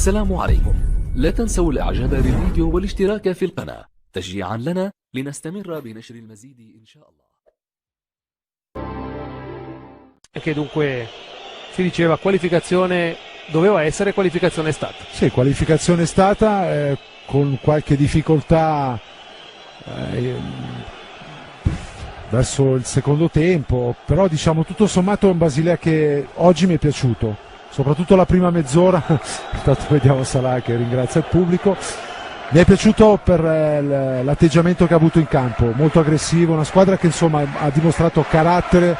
السلام عليكم. لا تنسوا الإعجاب بالفيديو والاشتراك في القناة تشجيعا لنا لنستمر بنشر المزيد إن شاء الله. Che dunque si diceva qualificazione, doveva essere qualificazione stata. Sì, qualificazione stata con qualche difficoltà verso il secondo tempo, però diciamo tutto sommato è un Basilea che oggi mi è piaciuto, soprattutto la prima mezz'ora. Intanto vediamo Salah che ringrazia il pubblico. Mi è piaciuto per l'atteggiamento che ha avuto in campo, molto aggressivo, una squadra che insomma ha dimostrato carattere,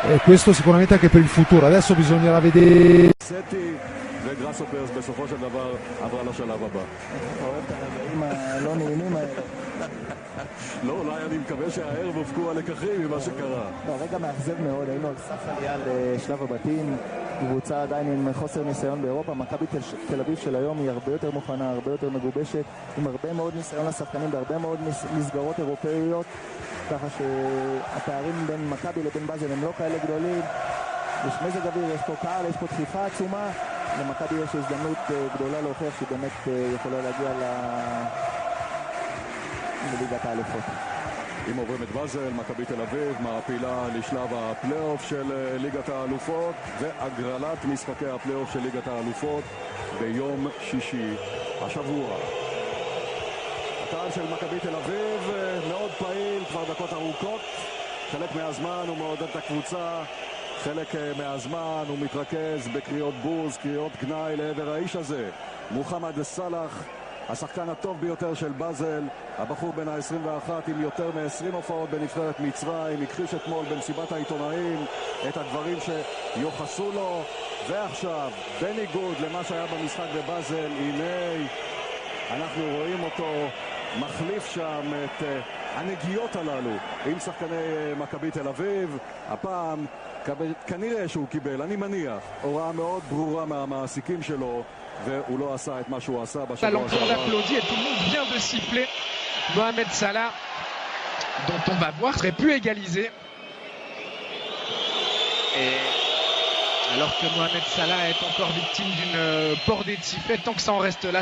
e questo sicuramente anche per il futuro. Adesso bisognerà vedere. וגראסהופרס בסופו של דבר עברה לשלב הבא. אתה אוהב את הרגעים הלא נעימים האלה. לא, אולי אני מקווה שהערב הופקו הלקחים ממה שקרה. רגע מאכזב מאוד, היינו על סף עלייה לשלב הבתים, קבוצה עדיין עם חוסר ניסיון באירופה. מכבי תל אביב של היום היא הרבה יותר מוכנה, הרבה יותר מגובשת, עם הרבה מאוד ניסיון לשחקנים בהרבה מאוד מסגרות אירופאיות, ככה שהפערים בין מכבי לבין באזל הם לא כאלה גדולים. יש מזג אוויר, יש פה קהל, יש פה דחיפה עצומה. למכבי יש הזדמנות גדולה להוכיח שהיא באמת יכולה להגיע לליגת האלופות. אם עוברים את באזל, מכבי תל אביב מעפילה לשלב הפלייאוף של ליגת האלופות והגרלת משחקי הפלייאוף של ליגת האלופות ביום שישי השבוע. הקהל של מכבי תל אביב מאוד פעיל כבר דקות ארוכות, חלק מהזמן הוא מעודד את הקבוצה, חלק מהזמן הוא מתרכז בקריאות בוז, קריאות גנאי לעבר האיש הזה, מוחמד סלאח, השחקן הטוב ביותר של באזל, הבחור בן ה-21 עם יותר מ-20 הופעות בנבחרת מצרים, הכחיש אתמול במסיבת העיתונאים את הדברים שיוחסו לו, ועכשיו בניגוד למה שהיה במשחק בבאזל, הנה אנחנו רואים אותו מחליף שם את הנגיעות הללו עם שחקני מכבי תל אביב. הפעם כנראה שהוא קיבל, אני מניח, הוראה מאוד ברורה מהמעסיקים שלו, והוא לא עשה את מה שהוא עשה בשבוע שעבר. On applaudit et tout le monde vient de siffler Mohamed Salah, dont on va voir serait pu égaliser. Et alors que Mohamed Salah est encore victime d'une bordée de sifflets, tant que ça en reste là.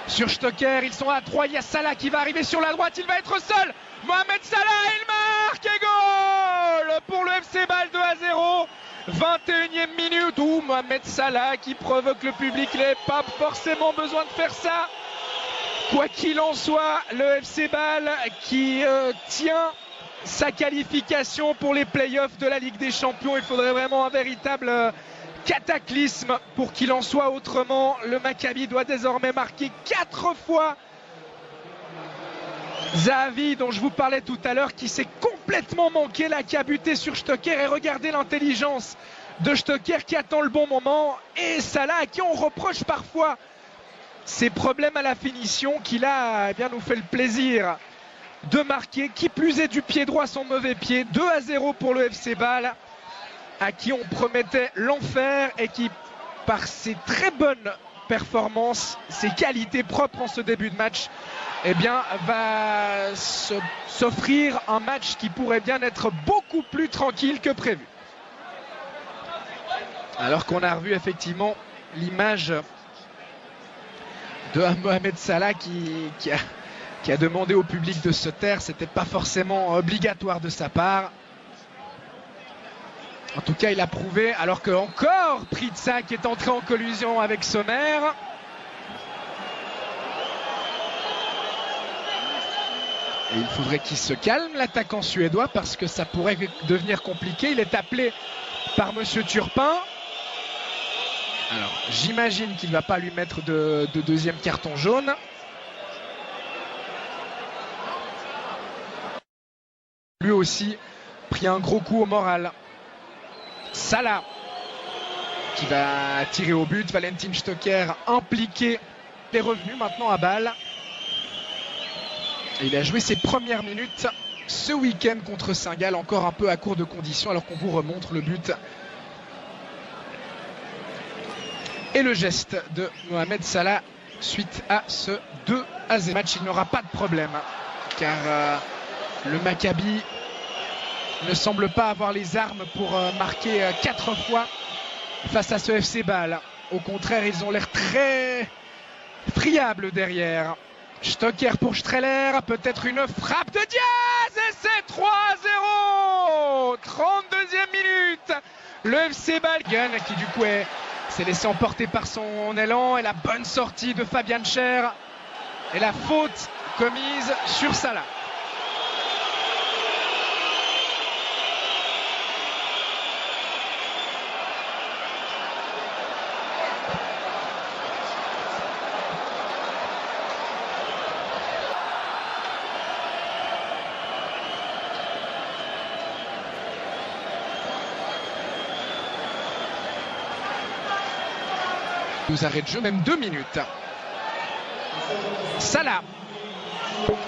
Sur Stocker, ils sont à 3, il y a Salah qui va arriver sur la droite, il va être seul. Mohamed Salah, il marque et goal pour le FC Bâle 2-0. 21e minute où Mohamed Salah qui provoque le public, il n'avait pas forcément besoin de faire ça. Quoi qu'il en soit, le FC Bâle qui tient sa qualification pour les playoffs de la Ligue des Champions. Il faudrait vraiment un véritable cataclysme pour qu'il en soit autrement. Le Maccabi doit désormais marquer 4 fois. Zahavi, dont je vous parlais tout à l'heure, qui s'est complètement manqué là, qui a buté sur Stocker, et regardez l'intelligence de Stocker qui attend le bon moment, et Salah à qui on reproche parfois ses problèmes à la finition, qui là eh bien, nous fait le plaisir de marquer, qui plus est du pied droit son mauvais pied. 2-0 pour le FC Bâle, à qui on promettait l'enfer et qui, par ses très bonnes performances, ses qualités propres en ce début de match, eh bien, va s'offrir un match qui pourrait bien être beaucoup plus tranquille que prévu. Alors qu'on a revu effectivement l'image de Mohamed Salah qui a demandé au public de se taire. C'était pas forcément obligatoire de sa part. En tout cas, il a prouvé, alors que encore Pritsa qui est entré en collusion avec Sommer. Et il faudrait qu'il se calme, l'attaquant suédois, parce que ça pourrait devenir compliqué. Il est appelé par Monsieur Turpin. Alors, j'imagine qu'il ne va pas lui mettre de deuxième carton jaune. Lui aussi pris un gros coup au moral. Salah qui va tirer au but. Valentin Stocker impliqué. Il est revenu maintenant à Bâle. Et il a joué ses premières minutes ce week-end contre Saint-Gall, encore un peu à court de conditions, alors qu'on vous remontre le but. Et le geste de Mohamed Salah suite à ce 2-0 match. Il n'aura pas de problème, car le Maccabi ne semble pas avoir les armes pour marquer 4 fois face à ce FC Bâle. Au contraire, ils ont l'air très friables derrière. Stocker pour Streller, peut-être une frappe de Diaz et c'est 3-0. 32e minute. Le FC Balgen qui du coup s'est laissé emporter par son élan et la bonne sortie de Fabian Schär et la faute commise sur Salah. Nous arrête de jeu, même 2 minutes. Salah.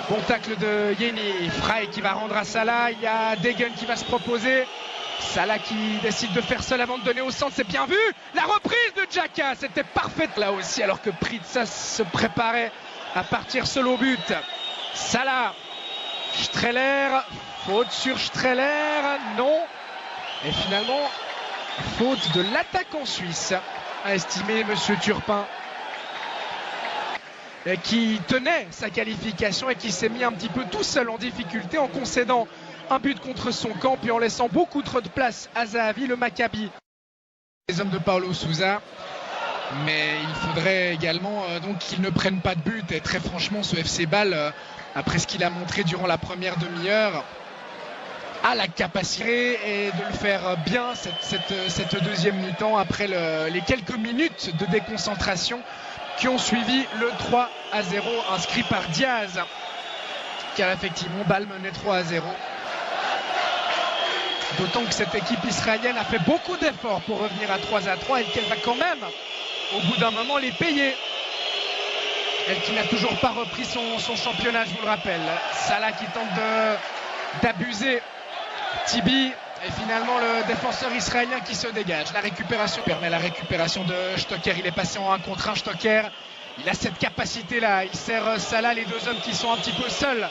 Bon tacle de Yeni. Frey qui va rendre à Salah. Il y a Degen qui va se proposer. Salah qui décide de faire seul avant de donner au centre. C'est bien vu. La reprise de Xhaka. C'était parfaite là aussi alors que Pritsas se préparait à partir seul au but. Salah. Streller. Faute sur Streller. Non. Et finalement, faute de l'attaquant suisse. A estimé Monsieur Turpin, qui tenait sa qualification et qui s'est mis un petit peu tout seul en difficulté en concédant un but contre son camp et en laissant beaucoup trop de place à Zahavi, le Maccabi. Les hommes de Paulo Sousa, mais il faudrait également donc qu'ils ne prennent pas de but. Et très franchement, ce FC Bâle, après ce qu'il a montré durant la première demi-heure, a la capacité et de le faire bien cette deuxième mi-temps après les quelques minutes de déconcentration qui ont suivi le 3-0 inscrit par Diaz, car effectivement Bâle menait 3-0. D'autant que cette équipe israélienne a fait beaucoup d'efforts pour revenir à 3-3 et qu'elle va quand même au bout d'un moment les payer. Elle qui n'a toujours pas repris son championnat, je vous le rappelle. Salah qui tente d'abuser Tibi et finalement le défenseur israélien qui se dégage. La récupération permet la récupération de Stocker. Il est passé en 1 contre 1. Stocker, il a cette capacité là. Il sert Salah, les deux hommes qui sont un petit peu seuls.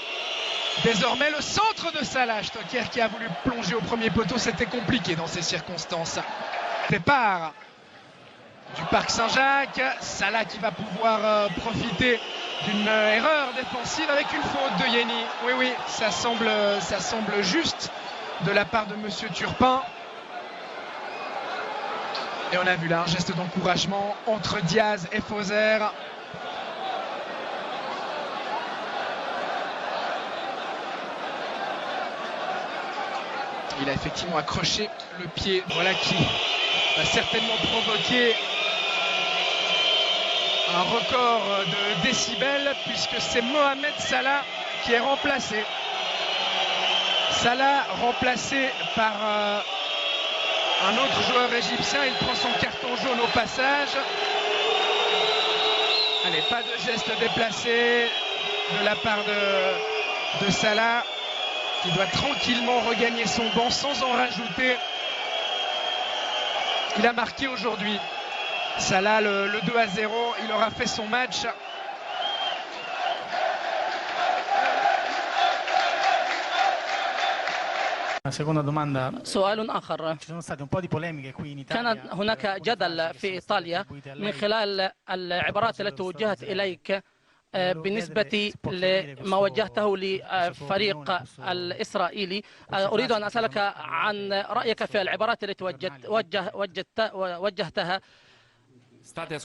Désormais le centre de Salah. Stocker qui a voulu plonger au premier poteau. C'était compliqué dans ces circonstances. Départ du Parc Saint-Jacques. Salah qui va pouvoir profiter d'une erreur défensive avec une faute de Yeni. Oui, ça semble juste de la part de Monsieur Turpin. Et on a vu là un geste d'encouragement entre Diaz et Fauser. Il a effectivement accroché le pied. Voilà qui va certainement provoquer un record de décibels puisque c'est Mohamed Salah qui est remplacé. Salah remplacé par un autre joueur égyptien. Il prend son carton jaune au passage. Allez, pas de geste déplacé de la part de Salah qui doit tranquillement regagner son banc sans en rajouter. Il a marqué aujourd'hui. Salah le 2-0. Il aura fait son match. Seconda domanda. سؤال آخر. Ci sono state un po' di polemiche qui in كان Italia. هناك جدل في إيطاليا من خلال العبارات التي وجهت إليك بالنسبة لما وجهته لفريق الإسرائيلي. أريد أن أسألك عن رأيك في العبارات التي وجهتها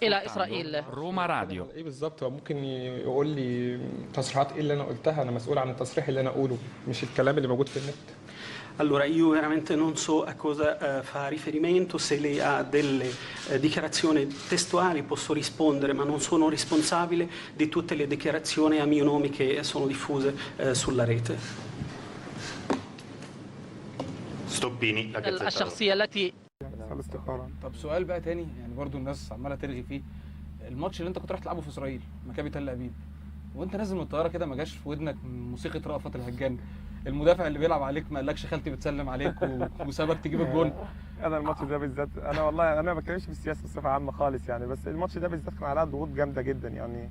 إلى إسرائيل. روما راديو. ايه بالظبط؟ هو ممكن يقول لي تصريحات ايه اللي انا قلتها؟ انا مسؤول عن التصريح اللي انا اقوله مش الكلام اللي موجود في النت. Allora, io veramente non so a cosa fa riferimento, se lei ha delle dichiarazioni testuali posso rispondere, ma non sono responsabile di tutte le dichiarazioni a mio nome che sono diffuse sulla rete. ستوبيني الشخصية التي طب سؤال بقى تاني يعني برضو الناس عماله ترغي فيه. الماتش اللي انت كنت رايح تلعبه في اسرائيل مكابي تل ابيب وانت نازل من الطياره كده ما جاش في ودنك موسيقى رأفت الهجان؟ المدافع اللي بيلعب عليك ما قالكش خالتي بتسلم عليك وسابك تجيب الجون؟ انا الماتش ده بالذات انا والله انا ما بتكلمش في السياسه بصفه عامه خالص يعني، بس الماتش ده بالذات كان عليها ضغوط جامده جدا يعني.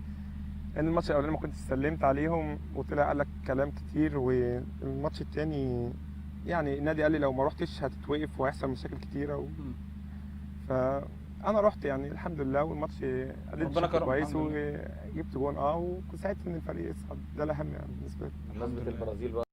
ان الماتش الاولاني ما كنتش سلمت عليهم وطلع قال لك كلام كتير، والماتش الثاني يعني النادي قال لي لو ما رحتش هتتوقف وهيحصل مشاكل كتيره ف انا رحت يعني الحمد لله، والماتش ربنا اديت كرم كويس الحمد لله. وجبت جون وساعدت ان الفريق يصعد، ده الاهم يعني بالنسبه لي. بمناسبة البرازيل بقى